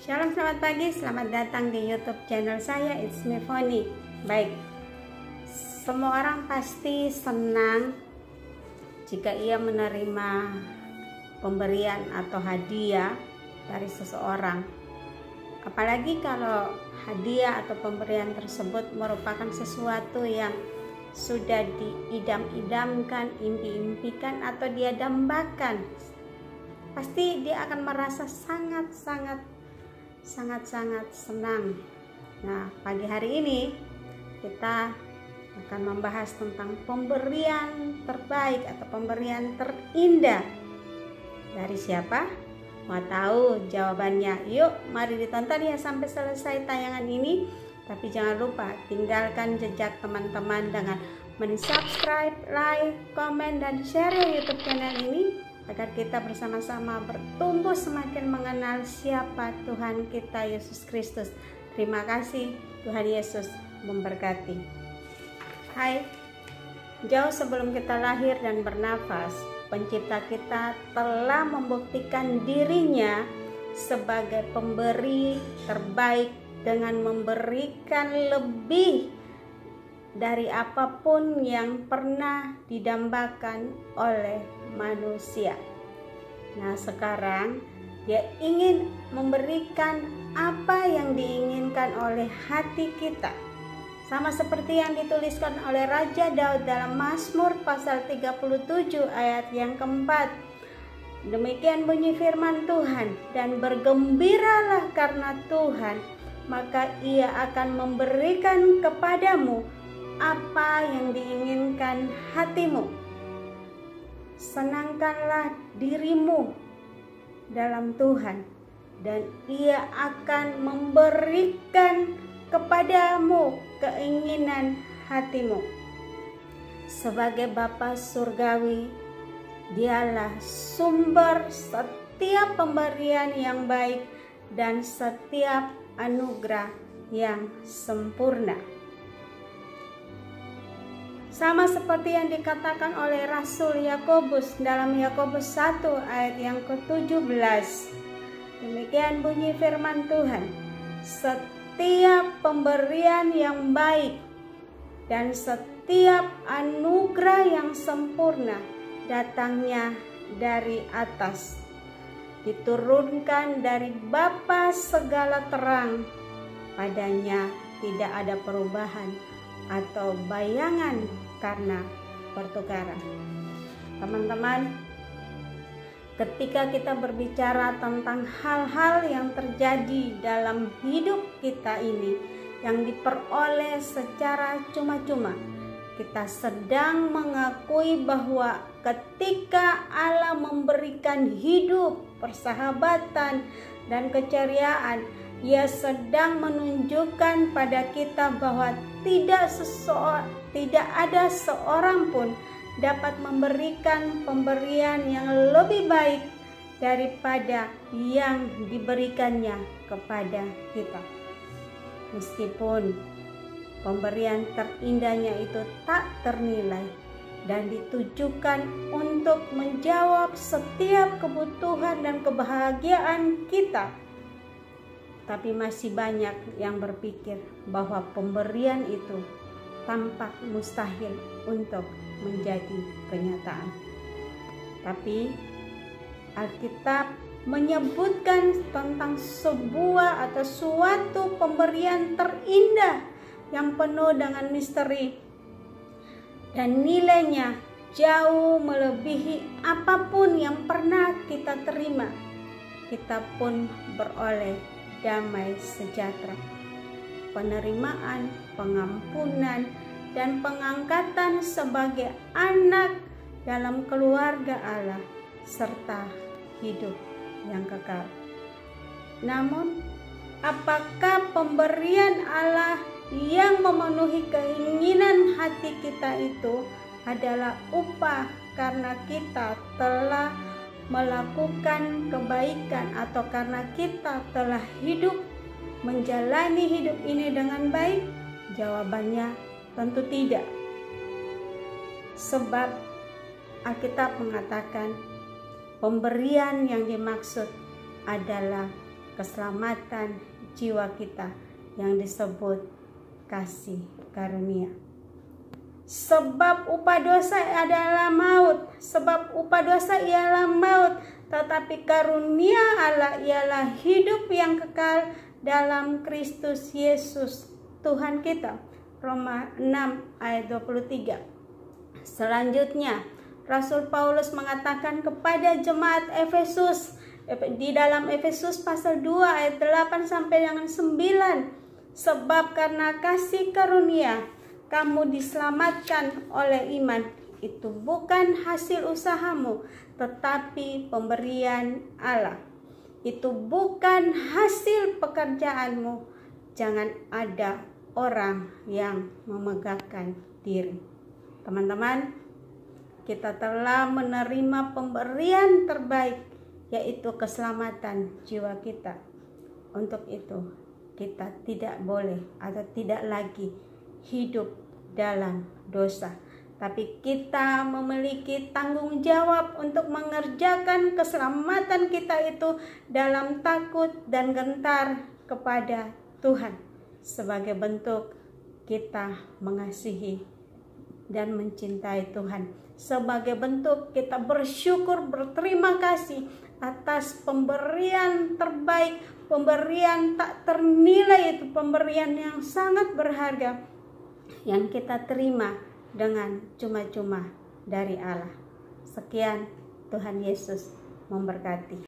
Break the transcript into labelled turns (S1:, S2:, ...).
S1: Shalom, selamat pagi, selamat datang di YouTube channel saya, It's Me Foni. Baik, semua orang pasti senang jika ia menerima pemberian atau hadiah dari seseorang. Apalagi kalau hadiah atau pemberian tersebut merupakan sesuatu yang sudah diidam-idamkan, impi-impikan atau dia dambakan. Pasti dia akan merasa sangat-sangat senang. Nah, pagi hari ini kita akan membahas tentang pemberian terbaik atau pemberian terindah. Dari siapa? Mau tahu jawabannya? Yuk, mari ditonton ya sampai selesai tayangan ini. Tapi jangan lupa tinggalkan jejak teman-teman dengan mensubscribe, like, komen, dan share YouTube channel ini agar kita bersama-sama bertumbuh semakin mengenal siapa Tuhan kita Yesus Kristus. Terima kasih, Tuhan Yesus memberkati. Hai, jauh sebelum kita lahir dan bernafas, Pencipta kita telah membuktikan dirinya sebagai pemberi terbaik dengan memberikan lebih dari apapun yang pernah didambakan oleh manusia. Nah, sekarang dia ingin memberikan apa yang diinginkan oleh hati kita, sama seperti yang dituliskan oleh Raja Daud dalam Mazmur pasal 37 ayat yang keempat. Demikian bunyi firman Tuhan, dan bergembiralah karena Tuhan, maka ia akan memberikan kepadamu apa yang diinginkan hatimu. Senangkanlah dirimu dalam Tuhan, dan ia akan memberikan kepadamu keinginan hatimu. Sebagai Bapa surgawi, dialah sumber setiap pemberian yang baik dan setiap anugerah yang sempurna. Sama seperti yang dikatakan oleh Rasul Yakobus dalam Yakobus 1 ayat yang ke-17. Demikian bunyi firman Tuhan, setiap pemberian yang baik dan setiap anugerah yang sempurna datangnya dari atas, diturunkan dari Bapa segala terang, padanya tidak ada perubahan atau bayangan karena pertukaran. Teman-teman, ketika kita berbicara tentang hal-hal yang terjadi dalam hidup kita ini yang diperoleh secara cuma-cuma, kita sedang mengakui bahwa ketika Allah memberikan hidup, persahabatan, dan keceriaan, Ia sedang menunjukkan pada kita bahwa tidak ada seorang pun dapat memberikan pemberian yang lebih baik daripada yang diberikannya kepada kita. Meskipun pemberian terindahnya itu tak ternilai dan ditujukan untuk menjawab setiap kebutuhan dan kebahagiaan kita, tapi masih banyak yang berpikir bahwa pemberian itu tampak mustahil untuk menjadi kenyataan. Tapi Alkitab menyebutkan tentang sebuah atau suatu pemberian terindah yang penuh dengan misteri dan nilainya jauh melebihi apapun yang pernah kita terima. Kita pun beroleh damai sejahtera, penerimaan, pengampunan, dan pengangkatan sebagai anak dalam keluarga Allah, serta hidup yang kekal. Namun, apakah pemberian Allah yang memenuhi keinginan hati kita itu adalah upah karena kita telah melakukan kebaikan atau karena kita telah menjalani hidup ini dengan baik? Jawabannya tentu tidak. Sebab Alkitab mengatakan pemberian yang dimaksud adalah keselamatan jiwa kita yang disebut kasih karunia. Sebab upah dosa adalah maut, sebab upah dosa ialah maut, tetapi karunia Allah ialah hidup yang kekal dalam Kristus Yesus Tuhan kita. Roma 6 ayat 23. Selanjutnya, Rasul Paulus mengatakan kepada jemaat Efesus di dalam Efesus pasal 2 ayat 8 sampai dengan 9, sebab karena kasih karunia kamu diselamatkan oleh iman, itu bukan hasil usahamu, tetapi pemberian Allah. Itu bukan hasil pekerjaanmu. Jangan ada orang yang memegahkan diri. Teman-teman, kita telah menerima pemberian terbaik, yaitu keselamatan jiwa kita. Untuk itu, kita tidak boleh atau tidak lagi hidup dalam dosa, tapi kita memiliki tanggung jawab untuk mengerjakan keselamatan kita itu dalam takut dan gentar kepada Tuhan, sebagai bentuk kita mengasihi dan mencintai Tuhan, sebagai bentuk kita bersyukur, berterima kasih atas pemberian terbaik, pemberian tak ternilai, itu pemberian yang sangat berharga yang kita terima dengan cuma-cuma dari Allah. Sekian, Tuhan Yesus memberkati.